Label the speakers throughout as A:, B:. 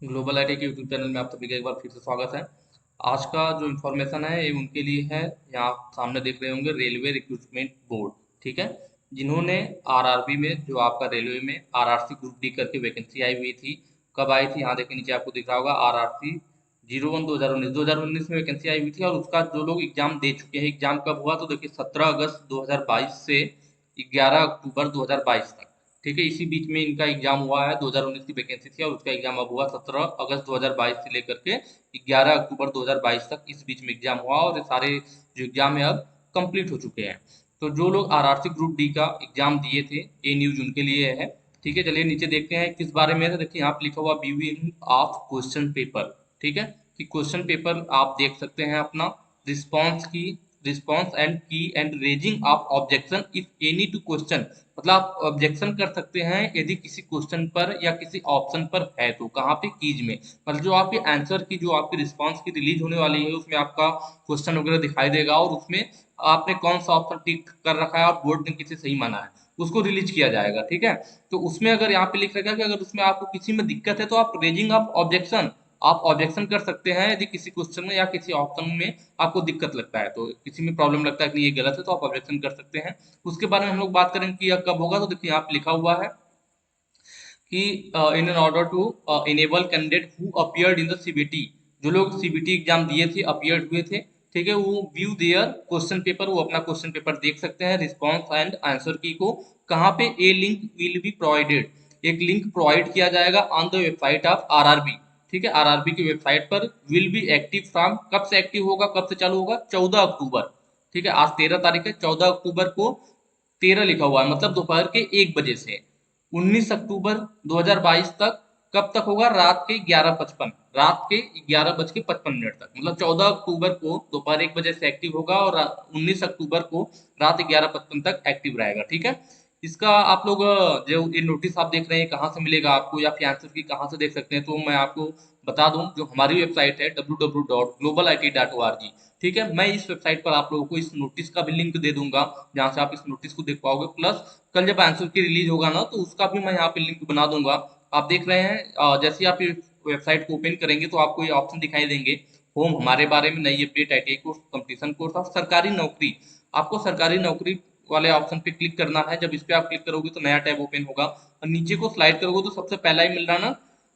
A: Global IT के YouTube channel में आप सभी का एक बार फिर से स्वागत है। आज का जो इन्फॉर्मेशन है ये उनके लिए है। यहाँ आप सामने देख रहे होंगे रेलवे रिक्रूटमेंट बोर्ड, ठीक है, जिन्होंने आरआरबी में जो आपका रेलवे में आरआरसी ग्रुप डी करके वैकेंसी आई हुई थी। कब आई थी? यहाँ देखिए नीचे आपको दिख रहा होगा आरआरसी 01/2019 में वैकेंसी आई हुई थी। और उसका जो लोग एग्जाम दे चुके हैं, एग्जाम कब हुआ तो देखिए 17 अगस्त 2022 से 11 अक्टूबर 2022 तक, ठीक है। इसी बीच में इनका एग्जाम हुआ है। 2019 की वैकेंसी थी और उसका एग्जाम अब हुआ 17 अगस्त 2022 से लेकर के 11 अक्टूबर 2022 तक, इस बीच में एग्जाम हुआ और ये सारे जो एग्जाम है अब कंप्लीट हो चुके हैं। तो जो लोग आरआरसी ग्रुप डी का एग्जाम दिए थे, ये न्यूज उनके लिए है, ठीक है। चलिए नीचे देखते हैं किस बारे में है। तो देखिए यहाँ पे लिखा हुआ व्यूइंग ऑफ क्वेश्चन पेपर, ठीक है, कि क्वेश्चन पेपर आप देख सकते हैं अपना। रिस्पॉन्स की रिस्पॉन्स एंड की and raising of objection if any two question, मतलब आप ऑब्जेक्शन कर सकते हैं यदि किसी क्वेश्चन पर या किसी ऑप्शन पर है। तो कहाँ पे? कीज में, मतलब जो आपके आंसर की जो आपकी रिस्पांस की रिलीज होने वाली है उसमें आपका क्वेश्चन वगैरह दिखाई देगा और उसमें आपने कौन सा ऑप्शन टिक कर रखा है और बोर्ड ने किसे सही माना है उसको रिलीज किया जाएगा, ठीक है। तो उसमें अगर यहाँ पे लिख रखा है कि अगर उसमें आपको किसी में दिक्कत है तो आप रेजिंग ऑफ ऑब्जेक्शन, आप ऑब्जेक्शन कर सकते हैं यदि किसी क्वेश्चन में या किसी ऑप्शन में आपको दिक्कत लगता है, तो किसी में प्रॉब्लम लगता है कि ये गलत है तो आप ऑब्जेक्शन कर सकते हैं। उसके बारे में हम लोग बात करेंगे कि यह कब होगा। तो देखिए यहाँ पे लिखा हुआ है कि in an order to enable candidate who appeared in the CBT, जो लोग सीबीटी एग्जाम दिए थे, अपीयर्ड हुए थे, ठीक है, वो व्यू देयर क्वेश्चन पेपर, वो अपना क्वेश्चन पेपर देख सकते हैं। रिस्पॉन्स एंड आंसर की को कहाँ पे? ए लिंक विल बी प्रोवाइडेड, एक लिंक प्रोवाइड किया जाएगा on the website of RRB, ठीक है। आरआरबी की वेबसाइट पर। विल बी एक्टिव फ्रॉम, कब से एक्टिव होगा, कब से चालू होगा? 14 अक्टूबर, ठीक है। आज 13 तारीख है, 14 अक्टूबर को 13 लिखा हुआ है, मतलब दोपहर के 1 बजे से 19 अक्टूबर 2022 तक। कब तक होगा? रात के 11:55, रात के 11:55 तक, मतलब 14 अक्टूबर को दोपहर 1 बजे से एक्टिव होगा और 19 अक्टूबर को रात 11:55 तक एक्टिव रहेगा, ठीक है। इसका आप लोग जो ये नोटिस आप देख रहे हैं कहाँ से मिलेगा आपको या फिर आंसर की कहाँ से देख सकते हैं, तो मैं आपको बता दूं, जो हमारी वेबसाइट है www.globalit.org, ठीक है। मैं इस वेबसाइट पर आप लोगों को इस नोटिस का भी लिंक दे दूंगा जहां से आप इस नोटिस को देख पाओगे। प्लस कल जब आंसर की रिलीज होगा ना तो उसका भी मैं यहाँ पे लिंक बना दूंगा। आप देख रहे हैं जैसे आप ये वेबसाइट को ओपन करेंगे तो आपको ये ऑप्शन दिखाई देंगे, होम, हमारे बारे में, नई update, ITI course, competition course और सरकारी नौकरी। आपको सरकारी नौकरी वाले ऑप्शन पे क्लिक करना है। जब इस पे आप क्लिक करोगे तो नया टैब ओपन होगा और नीचे को स्लाइड करोगे तो सबसे पहला ही मिल रहा ना,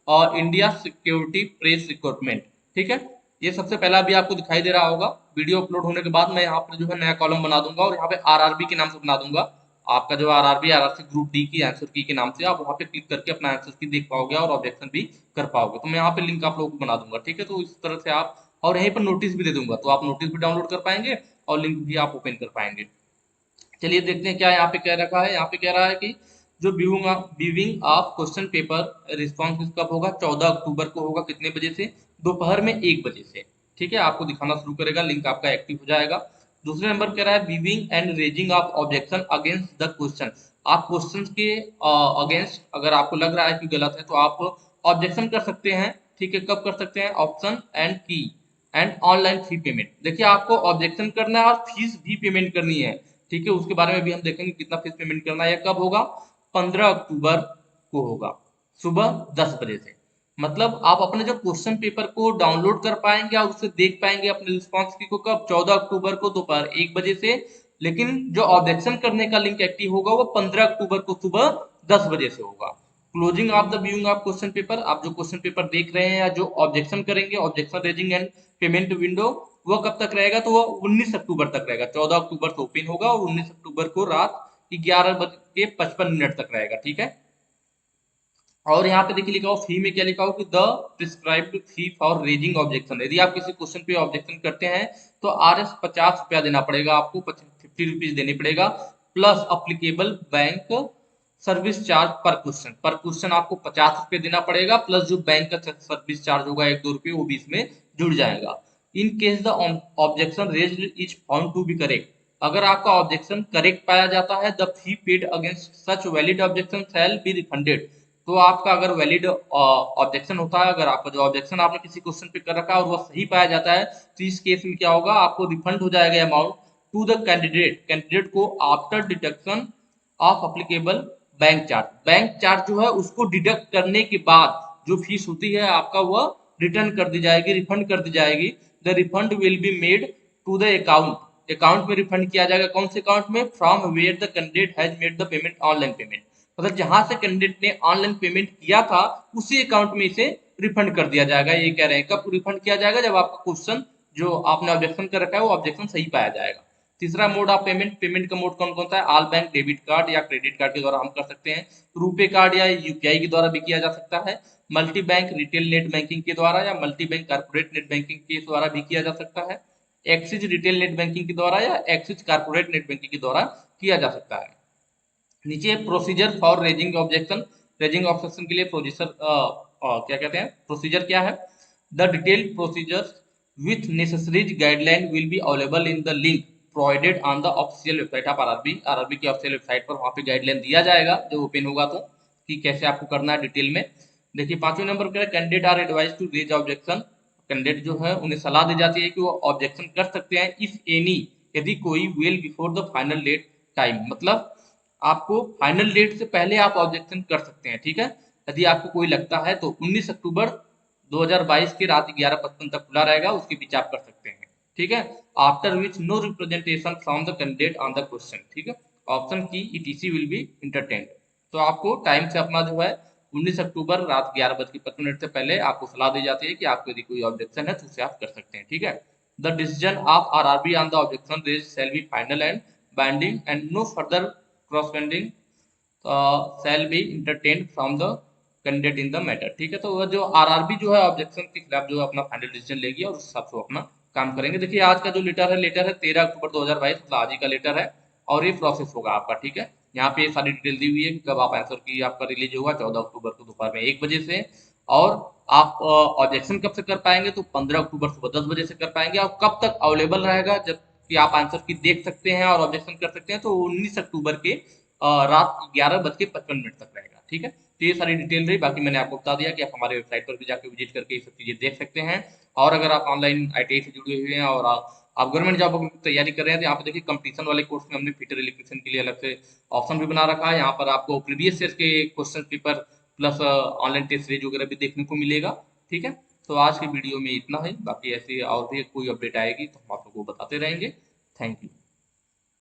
A: और इंडिया सिक्योरिटी प्रेस रिक्रूटमेंट, ठीक है। ये सबसे पहला भी आपको दिखाई दे रहा होगा। वीडियो अपलोड होने के बाद मैं यहाँ पर जो है नया कॉलम बना दूंगा और यहाँ पे आरआरबी के नाम से बना दूंगा। आपका जो आरआरबी आरआरसी ग्रुप डी की आंसर की के नाम से आप वहाँ पे क्लिक करके अपना आंसर की देख पाओगे और ऑब्जेक्शन भी कर पाओगे। तो मैं यहाँ पे लिंक आप लोगों को बना दूंगा, ठीक है। तो इस तरह से आप, और यहीं पर नोटिस भी दे दूंगा तो आप नोटिस भी डाउनलोड कर पाएंगे और लिंक भी आप ओपन कर पाएंगे। चलिए देखते हैं क्या यहाँ पे कह रखा है। यहाँ पे कह रहा है कि जो viewing of question paper response कब होगा? 14 अक्टूबर को होगा। कितने बजे से? दोपहर में 1 बजे से, ठीक है। आपको दिखाना शुरू करेगा, लिंक आपका एक्टिव हो जाएगा। दूसरे नंबर कह रहा है viewing and raising of objection against the question, आप क्वेश्चन के अगेंस्ट अगर आपको लग रहा है कि गलत है तो आप ऑब्जेक्शन कर सकते हैं, ठीक है। कब कर सकते हैं? ऑप्शन एंड की एंड ऑनलाइन फी पेमेंट, देखिए आपको ऑब्जेक्शन करना है और फीस भी पेमेंट करनी है, ठीक है। उसके बारे में भी हम देखेंगे कितना फीस पेमेंट करना है। कब होगा? 15 अक्टूबर को होगा, सुबह 10 बजे से। मतलब आप अपने जो क्वेश्चन पेपर को डाउनलोड कर पाएंगे और उसे देख पाएंगे अपने रिस्पॉन्स की को कब? 14 अक्टूबर को दोपहर 1 बजे से। लेकिन जो ऑब्जेक्शन करने का लिंक एक्टिव होगा वो 15 अक्टूबर को सुबह 10 बजे से होगा। Closing of the viewing of question paper, आप जो क्वेश्चन पेपर देख रहे हैं या जो ऑब्जेक्शन करेंगे, objection raising and payment window, वो कब तक रहेगा? तो वो 19 अक्टूबर तक रहेगा। 14 अक्टूबर से ओपन होगा और 19 अक्टूबर को रात 11:55 तक रहेगा, ठीक है। और यहाँ पे देखिए लिखा हो फी में क्या लिखा हो कि the prescribed fee for raising objection, यदि आप किसी क्वेश्चन पे ऑब्जेक्शन करते हैं तो RS 50 रुपया देना पड़ेगा आपको, 50 रुपीज देने पड़ेगा। Plus applicable bank service charge पर क्वेश्चन आपको 50 रुपये देना पड़ेगा। प्लस जो बैंक का सर्विस चार्ज होगा 1-2 रुपये वो भी इसमें जुड़ जाएगा। In case the objection raised is found to be correct, अगर आपका ऑब्जेक्शन करेक्ट पाया जाता है, the fee paid against such valid objection shall be refunded, तो आपका अगर वैलिड ऑब्जेक्शन होता है, अगर आपका जो ऑब्जेक्शन आपने किसी क्वेश्चन पे कर रखा है और वो सही पाया जाता है तो इस केस में क्या होगा? आपको रिफंड हो जाएगा अमाउंट टू द कैंडिडेट को after deduction of applicable bank charge, bank charge जो है उसको डिडक्ट करने के बाद जो फीस होती है आपका वह रिटर्न कर दी जाएगी, रिफंड कर दी जाएगी। The refund will be made to the account, account में रिफंड किया जाएगा। कौन से अकाउंट में? From where the candidate has made the payment, online payment, मतलब जहां से कैंडिडेट ने ऑनलाइन पेमेंट किया था उसी अकाउंट में इसे रिफंड कर दिया जाएगा। ये कह रहे हैं कब रिफंड किया जाएगा? जब आपका क्वेश्चन जो आपने ऑब्जेक्शन कर रखा है वो ऑब्जेक्शन सही पाया जाएगा। तीसरा मोड ऑफ पेमेंट, पेमेंट का मोड कौन कौन सा है? ऑल बैंक डेबिट कार्ड या क्रेडिट कार्ड के द्वारा हम कर सकते हैं, रुपे कार्ड या यूपीआई के द्वारा भी किया जा सकता है, multi bank retail net banking के द्वारा या multi bank corporate net banking के द्वारा भी किया जा सकता है, एक्सिस रिटेल नेट बैंकिंग के द्वारा या एक्सिस कारपोरेट नेट बैंकिंग के द्वारा किया जा सकता है। नीचे procedure for raising objection, raising objection के लिए प्रोसीजर क्या कहते हैं, प्रोसीजर क्या है? The detailed procedure with necessaries guideline will be available in the link provided on the official website of RRB, RRB की ऑफिशियल वेबसाइट पर वहां पे गाइडलाइन दिया जाएगा जो ओपन होगा तो, कि कैसे आपको करना है डिटेल में। देखिए 5वें नंबर पर candidate are advise to raise objection, candidate जो है उन्हें सलाह दी जाती है कि वो ऑब्जेक्शन कर सकते हैं इफ एनी, यदि कोई well before the final date time, मतलब आपको फाइनल डेट से पहले आप ऑब्जेक्शन कर सकते हैं, ठीक है। यदि आपको कोई लगता है तो 19 अक्टूबर 2022 की रात 11:55 तक खुला रहेगा, उसके बीच आप कर सकते हैं, ठीक है। After which no representation from the candidate on the question, ठीक है, ऑप्शन की ईटीसी विल बी इंटरटेन्ड। तो आपको टाइम से अपना जो है 19 अक्टूबर रात 11:55 से पहले आपको सलाह दी जाती है कि आपको यदि कोई ऑब्जेक्शन है तो उसे आप कर सकते हैं, ठीक है। The decision of RRB on the objection raise shall be final and binding and no further correspondence shall be entertained from the candidate in the matter, ठीक है। तो वह जो आरआरबी जो है ऑब्जेक्शन के खिलाफ जो है अपना फाइनल डिसीजन लेगी और उस हिसाब से वो अपना काम करेंगे। देखिए आज का जो लेटर है 13 अक्टूबर 2022, मतलब आज ही का लेटर है और ये प्रोसेस होगा आपका, ठीक है। यहाँ पे सारी डिटेल दी हुई है कि कब आप आंसर की आपका रिलीज होगा, 14 अक्टूबर को दोपहर में 1 बजे से, और आप ऑब्जेक्शन कब से कर पाएंगे? तो 15 अक्टूबर सुबह 10 बजे से कर पाएंगे। और कब तक अवेलेबल रहेगा जब कि आप आंसर की देख सकते हैं और ऑब्जेक्शन कर सकते हैं? तो 19 अक्टूबर के रात 11:55 तक रहेगा, ठीक है। तो ये सारी डिटेल रही, बाकी मैंने आपको बता दिया कि आप हमारे वेबसाइट पर भी जाकर विजिट करके ये सब चीजें देख सकते हैं। और अगर आप ऑनलाइन आईटीआई से जुड़े हुए हैं और आप गवर्नमेंट जॉब की तैयारी कर रहे हैं तो यहाँ पे देखिए कंपटीशन वाले कोर्स में हमने फिटर इलेक्ट्रिशियन के लिए अलग से ऑप्शन भी बना रखा है। यहाँ पर आपको प्रीवियस ईयर के question paper plus online test series वगैरह भी देखने को मिलेगा, ठीक है। तो आज की वीडियो में इतना ही, बाकी ऐसे और भी कोई अपडेट आएगी तो हम आप लोगों को बताते रहेंगे। Thank you.